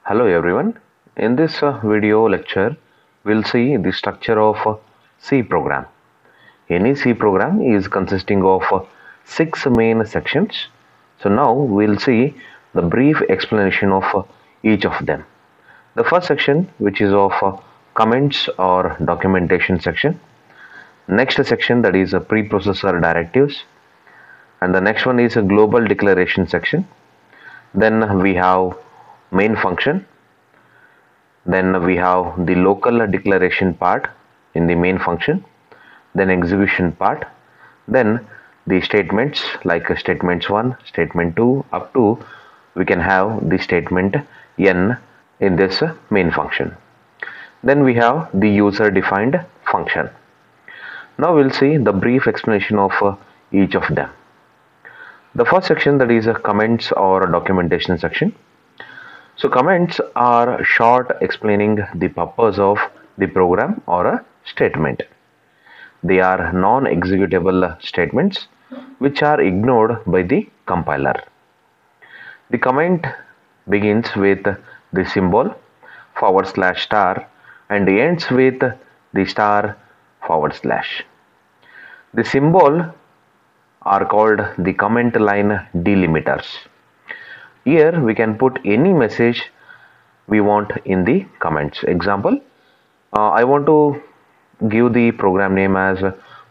Hello everyone. In this video lecture, we'll see the structure of a C program. Any C program is consisting of 6 main sections. So now we'll see the brief explanation of each of them. The first section, which is of comments or documentation section. Next section, that is a preprocessor directives. And the next one is a global declaration section. Then we have main function. Then we have the local declaration part in the main function, then execution part, then the statements like statements 1, statement 2 up to we can have the statement n in this main function. Then we have the user defined function. Now we'll see the brief explanation of each of them. The first section, that is a comments or documentation section. So comments are short explaining the purpose of the program or a statement. They are non-executable statements which are ignored by the compiler. The comment begins with the symbol /* and ends with the star /. The symbol are called the comment line delimiters. Here we can put any message we want in the comments. Example, I want to give the program name as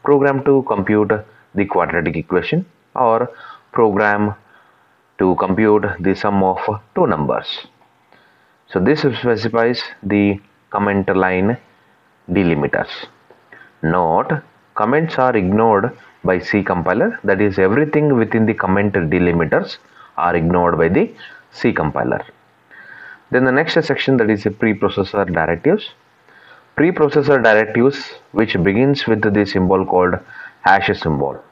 program to compute the quadratic equation or program to compute the sum of two numbers. So this specifies the comment line delimiters. Note, comments are ignored by C compiler, that is everything within the comment delimiters are ignored by the C compiler. Then the next section, that is a preprocessor directives. Preprocessor directives which begins with the symbol called hash symbol,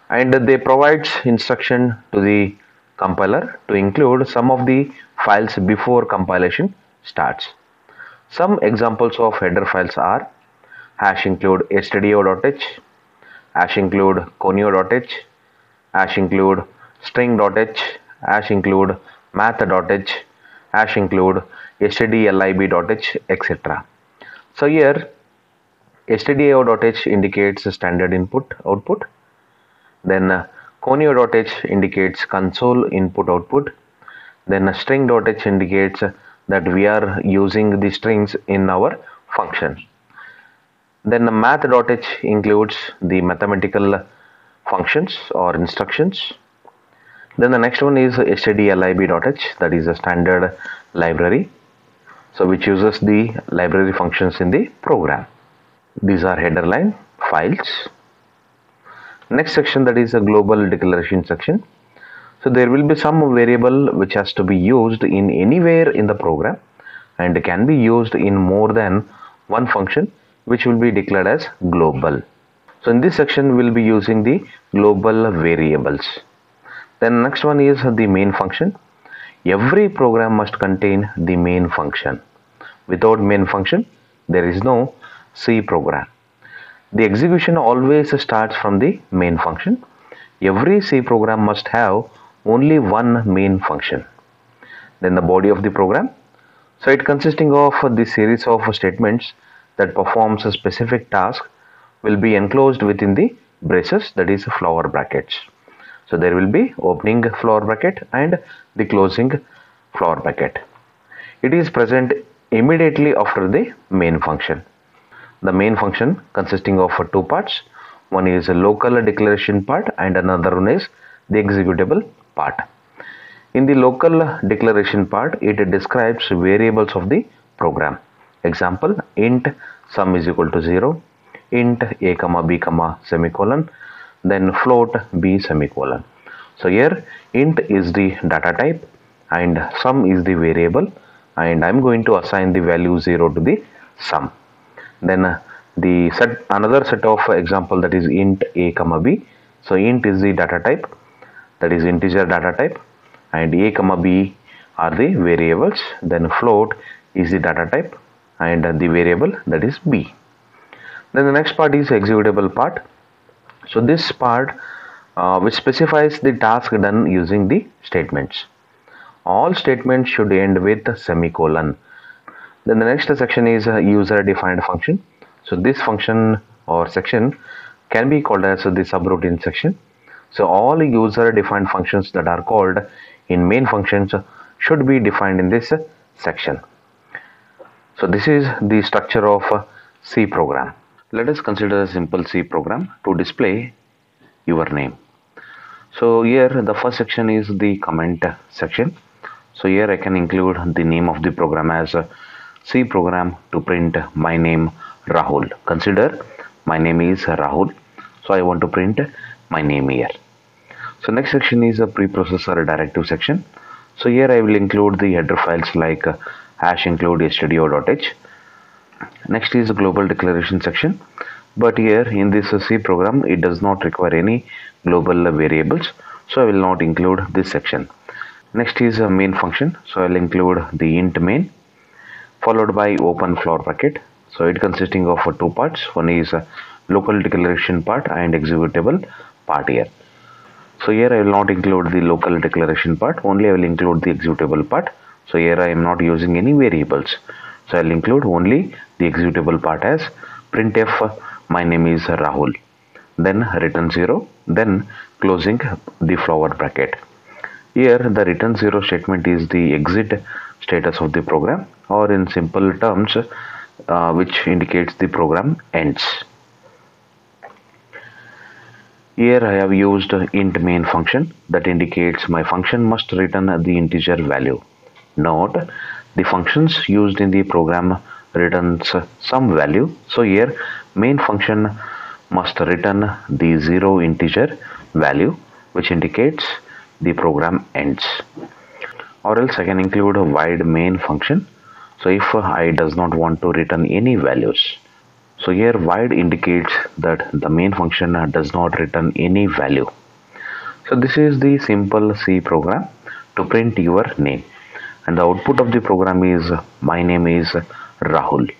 and they provides instruction to the compiler to include some of the files before compilation starts. Some examples of header files are hash include stdio.h, hash include conio.h, hash include string.h, hash include math.h, hash include stdlib.h, etc. So here stdio.h indicates standard input output, then conio.h indicates console input output, then string.h indicates that we are using the strings in our function, then math.h includes the mathematical functions or instructions. Then the next one is stdlib.h, that is a standard library, so which uses the library functions in the program. These are header line files. Next section, that is a global declaration section. So there will be some variable which has to be used in anywhere in the program and can be used in more than one function, which will be declared as global. So in this section we'll be using the global variables. Then next one is the main function. Every program must contain the main function. Without main function, there is no C program. The execution always starts from the main function. Every C program must have only one main function. Then the body of the program. So it consisting of the series of statements that performs a specific task will be enclosed within the braces, that is flower brackets. So there will be opening flower bracket and the closing flower bracket. It is present immediately after the main function. The main function consisting of two parts. One is a local declaration part and another one is the executable part. In the local declaration part, it describes variables of the program. Example, int sum is equal to 0, int a comma b comma semicolon, then float b semicolon. So here int is the data type and sum is the variable, and I'm going to assign the value 0 to the sum. Then another set of example, that is int a comma b. So int is the data type, that is integer data type, and a comma b are the variables. Then float is the data type and the variable, that is b. Then the next part is executable part. So this part which specifies the task done using the statements. All statements should end with semicolon. Then the next section is a user-defined function. So this function or section can be called as the subroutine section. So all user-defined functions that are called in main functions should be defined in this section. So this is the structure of a C program. Let us consider a simple C program to display your name. So here the first section is the comment section. So here I can include the name of the program as a C program to print my name Rahul. Consider my name is Rahul. So I want to print my name here. So next section is a preprocessor directive section. So here I will include the header files like hash include stdio.h. Next is global declaration section. But here in this C program it does not require any global variables. So I will not include this section. Next is a main function. So I will include the int main followed by open floor bracket. So it consisting of two parts. One is a local declaration part and executable part here. So here I will not include the local declaration part, only I will include the executable part. So here I am not using any variables. So I will include only the executable part as printf my name is Rahul. Then return 0, then closing the flower bracket. Here the return 0 statement is the exit status of the program, or in simple terms which indicates the program ends. Here I have used int main function that indicates my function must return the integer value. Note, the functions used in the program returns some value. So here main function must return the 0 integer value, which indicates the program ends. Or else I can include a void main function. So if I does not want to return any values. So here void indicates that the main function does not return any value. So this is the simple C program to print your name, and the output of the program is my name is Rahul.